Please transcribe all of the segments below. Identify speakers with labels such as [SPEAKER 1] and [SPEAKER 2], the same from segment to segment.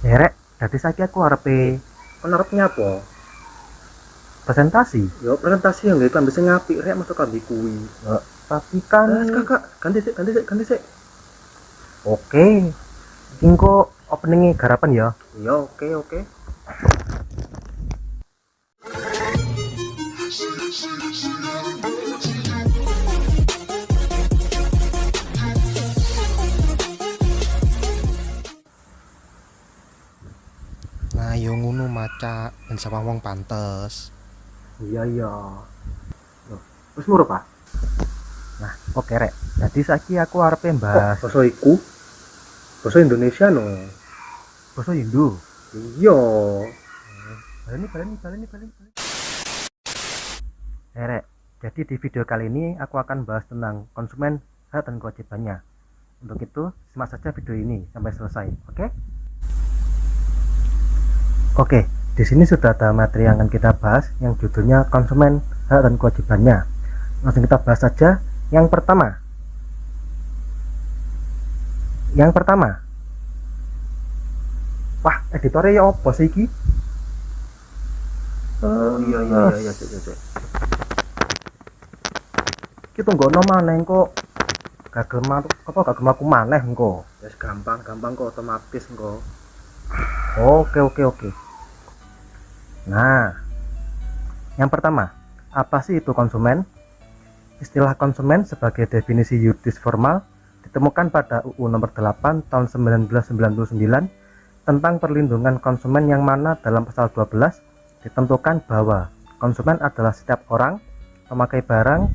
[SPEAKER 1] Derek, dadi saiki aku arepe
[SPEAKER 2] Kon arep nyapa?
[SPEAKER 1] presentasi.
[SPEAKER 2] Yo presentasi yang gak klambi sing apik rek masuk klambi kuwi.
[SPEAKER 1] Tapi kan
[SPEAKER 2] Kakak, ganti sik.
[SPEAKER 1] oke. Iki engko openingnya garapan ya.
[SPEAKER 2] Iya, oke.
[SPEAKER 3] Nah, yo ngono maca ben sawang wong pantes.
[SPEAKER 2] Iya. Loh, wis muru, Pak?
[SPEAKER 1] Nah, oke rek. Dadi saiki aku arepe bahas
[SPEAKER 2] Basa iku basa Indonesia no.
[SPEAKER 1] basa Hindu.
[SPEAKER 2] Iya.
[SPEAKER 1] Baleni. Rek, jadi di video kali ini aku akan bahas tentang konsumen, hak dan kewajibannya. Untuk itu, simak saja video ini sampai selesai, oke? Oke, di sini sudah ada materi yang akan kita bahas yang judulnya konsumen, hak dan kewajibannya. Langsung kita bahas saja. Yang pertama. Wah, editornya ya apa sih iki?
[SPEAKER 2] Iya.
[SPEAKER 1] Kita tunggu maneh kok. Gak gelem aku maneh engko.
[SPEAKER 2] Wis gampang kok otomatis engko.
[SPEAKER 1] Oke. Nah, yang pertama, apa sih itu konsumen? Istilah konsumen sebagai definisi yuridis formal ditemukan pada UU Nomor 8 Tahun 1999 tentang perlindungan konsumen, yang mana dalam pasal 12 ditentukan bahwa konsumen adalah setiap orang pemakai barang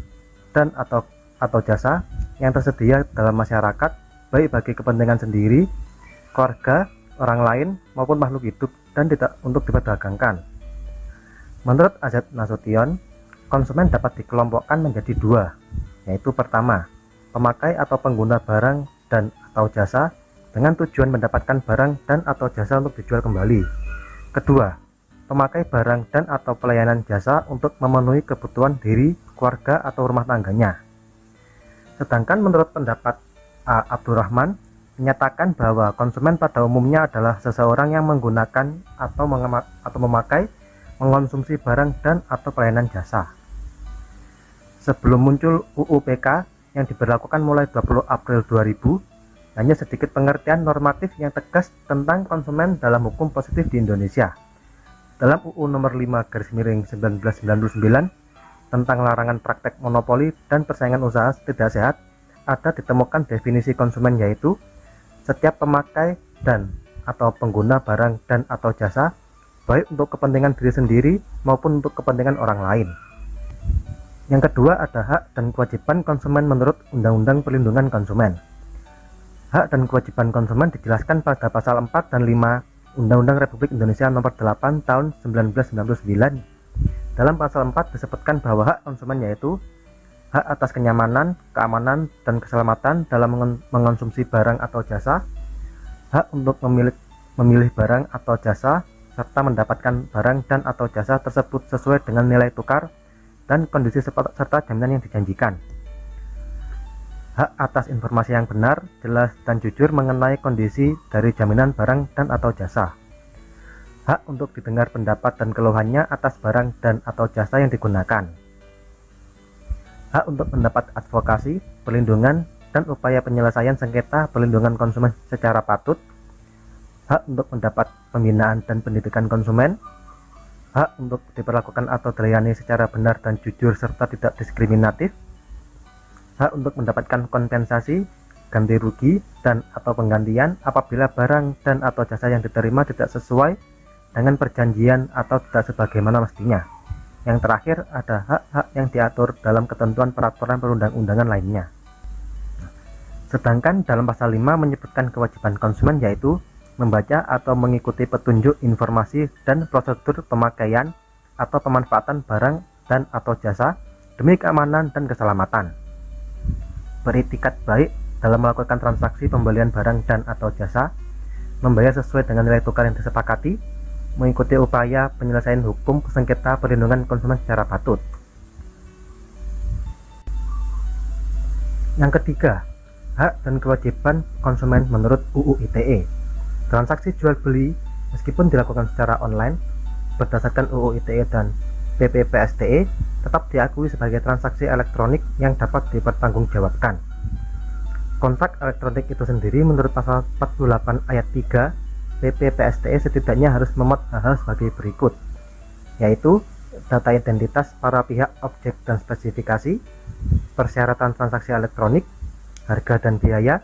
[SPEAKER 1] dan atau jasa yang tersedia dalam masyarakat, baik bagi kepentingan sendiri, keluarga, orang lain maupun makhluk hidup, dan tidak untuk diperdagangkan. Menurut Azad Nasution, konsumen dapat dikelompokkan menjadi dua, yaitu pertama, pemakai atau pengguna barang dan atau jasa dengan tujuan mendapatkan barang dan atau jasa untuk dijual kembali. Kedua, pemakai barang dan atau pelayanan jasa untuk memenuhi kebutuhan diri, keluarga, atau rumah tangganya. Sedangkan menurut pendapat A. Abdurrahman, menyatakan bahwa konsumen pada umumnya adalah seseorang yang menggunakan atau memakai, mengonsumsi barang dan atau pelayanan jasa. Sebelum muncul UU PK yang diberlakukan mulai 20 April 2000, hanya sedikit pengertian normatif yang tegas tentang konsumen dalam hukum positif di Indonesia. Dalam UU Nomor 5/1999 tentang larangan praktek monopoli dan persaingan usaha tidak sehat, ada ditemukan definisi konsumen, yaitu setiap pemakai dan atau pengguna barang dan atau jasa, baik untuk kepentingan diri sendiri maupun untuk kepentingan orang lain. Yang kedua ada hak dan kewajiban konsumen menurut Undang-Undang Perlindungan Konsumen. Hak dan kewajiban konsumen dijelaskan pada pasal 4 dan 5 Undang-Undang Republik Indonesia Nomor 8 Tahun 1999. Dalam pasal 4 disebutkan bahwa hak konsumen yaitu hak atas kenyamanan, keamanan, dan keselamatan dalam mengonsumsi barang atau jasa, hak untuk memilih barang atau jasa, serta mendapatkan barang dan atau jasa tersebut sesuai dengan nilai tukar dan kondisi serta jaminan yang dijanjikan. Hak atas informasi yang benar, jelas, dan jujur mengenai kondisi dari jaminan barang dan atau jasa. Hak untuk didengar pendapat dan keluhannya atas barang dan atau jasa yang digunakan. Hak untuk mendapat advokasi, perlindungan, dan upaya penyelesaian sengketa perlindungan konsumen secara patut. Hak untuk mendapat pembinaan dan pendidikan konsumen. Hak untuk diperlakukan atau dilayani secara benar dan jujur serta tidak diskriminatif. Hak untuk mendapatkan kompensasi, ganti rugi, dan atau penggantian apabila barang dan atau jasa yang diterima tidak sesuai dengan perjanjian atau tidak sebagaimana mestinya. Yang terakhir ada hak-hak yang diatur dalam ketentuan peraturan perundang-undangan lainnya. Sedangkan dalam pasal 5 menyebutkan kewajiban konsumen, yaitu membaca atau mengikuti petunjuk, informasi, dan prosedur pemakaian atau pemanfaatan barang dan atau jasa demi keamanan dan keselamatan. Beritikat baik dalam melakukan transaksi pembelian barang dan atau jasa, membayar sesuai dengan nilai tukar yang disepakati, mengikuti upaya penyelesaian hukum sengketa perlindungan konsumen secara patut. Yang ketiga, hak dan kewajiban konsumen menurut UU ITE. Transaksi jual beli Meskipun dilakukan secara online berdasarkan UU ITE dan PP PSTE, tetap diakui sebagai transaksi elektronik yang dapat dipertanggungjawabkan. Kontrak elektronik itu sendiri menurut pasal 48 ayat 3 PP PSTE setidaknya harus memuat hal-hal sebagai berikut, yaitu data identitas para pihak, objek dan spesifikasi, persyaratan transaksi elektronik, harga dan biaya,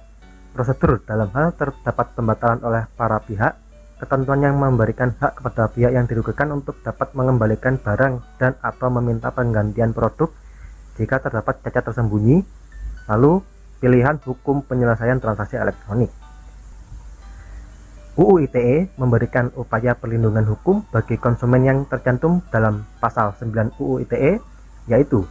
[SPEAKER 1] prosedur dalam hal terdapat pembatalan oleh para pihak, ketentuan yang memberikan hak kepada pihak yang dirugikan untuk dapat mengembalikan barang dan atau meminta penggantian produk jika terdapat cacat tersembunyi, lalu pilihan hukum penyelesaian transaksi elektronik. UU ITE memberikan upaya perlindungan hukum bagi konsumen yang tercantum dalam pasal 9 UU ITE, yaitu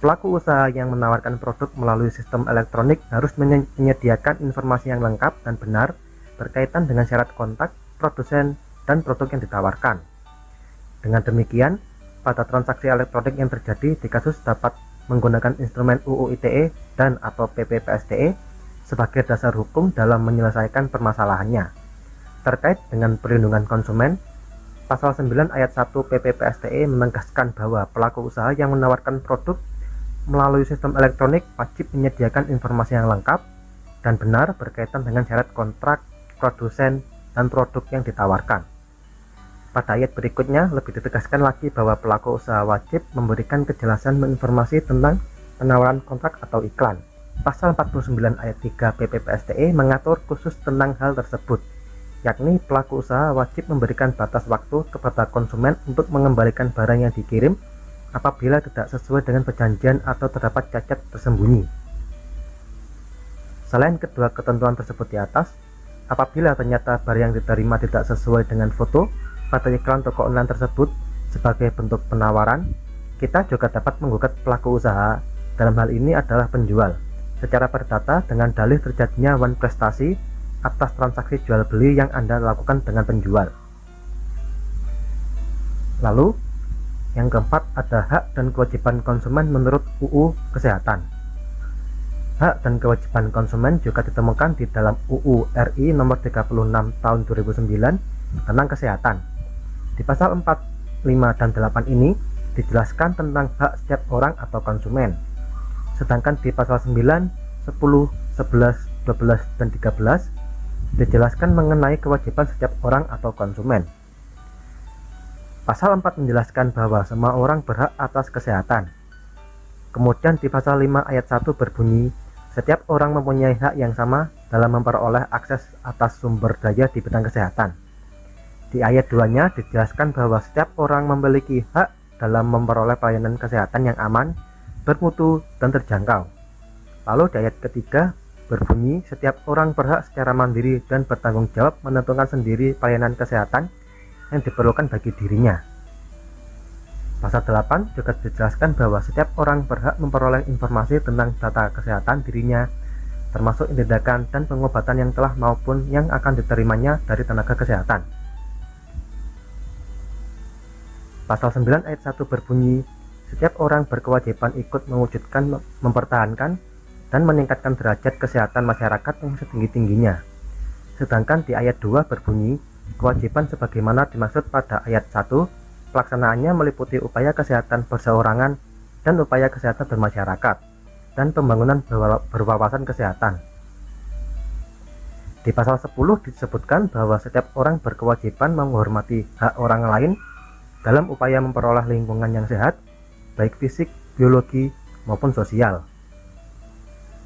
[SPEAKER 1] pelaku usaha yang menawarkan produk melalui sistem elektronik harus menyediakan informasi yang lengkap dan benar berkaitan dengan syarat kontak, produsen, dan produk yang ditawarkan. Dengan demikian, pada transaksi elektronik yang terjadi di kasus dapat menggunakan instrumen UU ITE dan atau PP PSTE sebagai dasar hukum dalam menyelesaikan permasalahannya. Terkait dengan perlindungan konsumen, pasal 9 ayat 1 PP PSTE menegaskan bahwa pelaku usaha yang menawarkan produk melalui sistem elektronik wajib menyediakan informasi yang lengkap dan benar berkaitan dengan syarat kontrak, produsen, dan produk yang ditawarkan. Pada ayat berikutnya lebih ditegaskan lagi bahwa pelaku usaha wajib memberikan kejelasan informasi tentang penawaran kontrak atau iklan. Pasal 49 ayat 3 PP PSTE mengatur khusus tentang hal tersebut, yakni pelaku usaha wajib memberikan batas waktu kepada konsumen untuk mengembalikan barang yang dikirim apabila tidak sesuai dengan perjanjian atau terdapat cacat tersembunyi. Selain kedua ketentuan tersebut di atas, apabila ternyata barang yang diterima tidak sesuai dengan foto pada iklan toko online tersebut sebagai bentuk penawaran, kita juga dapat menggugat pelaku usaha, dalam hal ini adalah penjual, secara perdata dengan dalih terjadinya wan prestasi atas transaksi jual beli yang Anda lakukan dengan penjual. Lalu, yang keempat ada hak dan kewajiban konsumen menurut UU Kesehatan. Hak dan kewajiban konsumen juga ditemukan di dalam UU RI nomor 36 tahun 2009 tentang kesehatan. Di pasal 4, 5, dan 8 ini dijelaskan tentang hak setiap orang atau konsumen. Sedangkan di pasal 9, 10, 11, 12, dan 13 dijelaskan mengenai kewajiban setiap orang atau konsumen. Pasal 4 menjelaskan bahwa semua orang berhak atas kesehatan. Kemudian di pasal 5 ayat 1 berbunyi, setiap orang mempunyai hak yang sama dalam memperoleh akses atas sumber daya di bidang kesehatan. Di ayat 2-nya dijelaskan bahwa setiap orang memiliki hak dalam memperoleh pelayanan kesehatan yang aman, bermutu, dan terjangkau. Lalu di ayat ketiga berbunyi, setiap orang berhak secara mandiri dan bertanggung jawab menentukan sendiri pelayanan kesehatan yang diperlukan bagi dirinya. Pasal 8 juga dijelaskan bahwa setiap orang berhak memperoleh informasi tentang data kesehatan dirinya, termasuk tindakan dan pengobatan yang telah maupun yang akan diterimanya dari tenaga kesehatan. Pasal 9 ayat 1 berbunyi, setiap orang berkewajiban ikut mewujudkan, mempertahankan, dan meningkatkan derajat kesehatan masyarakat yang setinggi-tingginya. Sedangkan di ayat 2 berbunyi, kewajiban sebagaimana dimaksud pada ayat 1, pelaksanaannya meliputi upaya kesehatan perseorangan dan upaya kesehatan bermasyarakat, dan pembangunan berwawasan kesehatan. Di pasal 10 disebutkan bahwa setiap orang berkewajiban menghormati hak orang lain dalam upaya memperoleh lingkungan yang sehat, baik fisik, biologi, maupun sosial.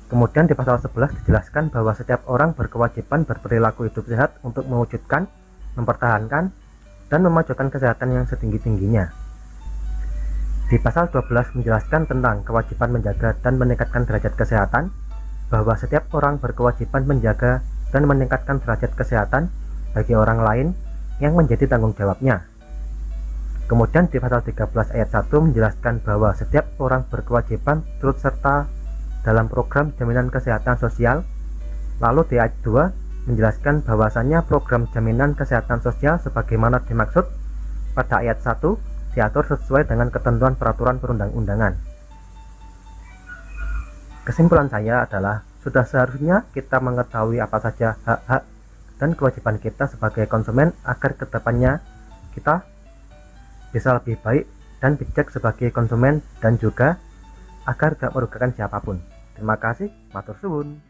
[SPEAKER 1] Kemudian di pasal 11 dijelaskan bahwa setiap orang berkewajiban berperilaku hidup sehat untuk mewujudkan, mempertahankan, dan memajukan kesehatan yang setinggi-tingginya. Di pasal 12 menjelaskan tentang kewajiban menjaga dan meningkatkan derajat kesehatan, bahwa setiap orang berkewajiban menjaga dan meningkatkan derajat kesehatan bagi orang lain yang menjadi tanggung jawabnya. Kemudian di pasal 13 ayat 1 menjelaskan bahwa setiap orang berkewajiban turut serta dalam program jaminan kesehatan sosial. Lalu di ayat 2 menjelaskan bahwasannya program jaminan kesehatan sosial sebagaimana dimaksud pada ayat 1 diatur sesuai dengan ketentuan peraturan perundang-undangan. Kesimpulan saya adalah sudah seharusnya kita mengetahui apa saja hak-hak dan kewajiban kita sebagai konsumen agar kedepannya kita bisa lebih baik dan bijak sebagai konsumen, dan juga agar gak merugikan siapapun. Terima kasih, matur suwun.